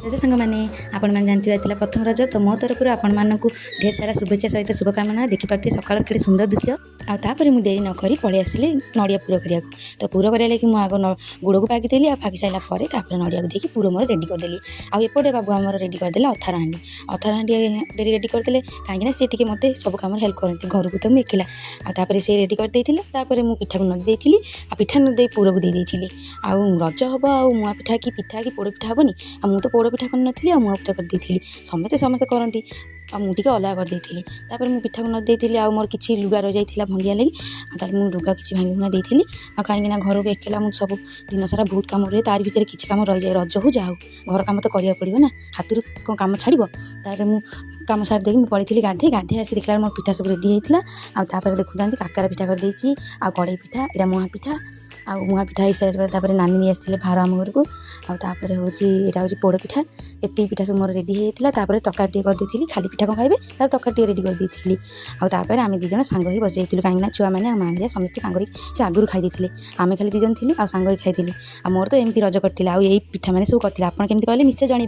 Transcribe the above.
रज सांग मैंने आपण मैंने जानते प्रथम रज तो मो तरफ आपण मानक ढेर सारा शुभेच्छा सहित शुभकामना देखिपे सकाल के सुंदर दृश्य आपर मुझे डेरी नक पलि आसली नड़िया पुर करा तो पुर करा लगे मुझे आग गुड़ को पाकिदेली पाकि सारापर नड़िया को देखिए पुर मोर रेडी करदेली आउे बाबू आम रेडी करदे अथर हाँ डेरी रेडी करदे कहीं सी टे मत सब कम हेल्प करती घर को तो मुझे एकिला आपर से रेडी करदे मुझे पिठा को नदी देती पिठा नदी पुर को देती आउ रज हम आ मुआ पिठा कि पोड़ पिठा हेनी मुझे तो पोड़ पिठा कर मुआ पिठा करदी समस्ते समस्ते करती मुझे अलग करदेली मुझे पिठा को नदी आ मोर किसी लुगा रही जाता भंगिया लगी मुझे लुगा किसी भांगी भुंगा देती कहीं घर को एकेला मुझे सब दिन सारा बहुत कम रही तार भर किसी कम रही जाए रज हो जाओ घर कम तो करा पड़ो ना हाथ कौन कम छाड़ मुझे कम सारी देखिए पड़ी गाधे गाधे आसी देखला मोर पिठा सब रेडी होता आपर देखुं काकरा पिठा करदे आ कड़े पिठा यहाँ मुआ पिठा आ मुआ पिठा हो सारे नानी नहीं आसते भार आम घर को आपर हूँ यहाँ हूँ पोड़ पिठा एति पिठा सब मोर रेडी होता तरकारी करदी खाली पिठा कौन खाइबे तार तरकारी रेडी करदी आपर आम दीज सांग ही बस जाइलु कहीं छुआ मैंने माँ समस्ते सांग से आगुरी खाई आम खाली दीजन थी आ सांग ही खाई मोर तो एमती रज करते आई पिठा मैंने सब करते आप केमती कहले निश्चय जानवे।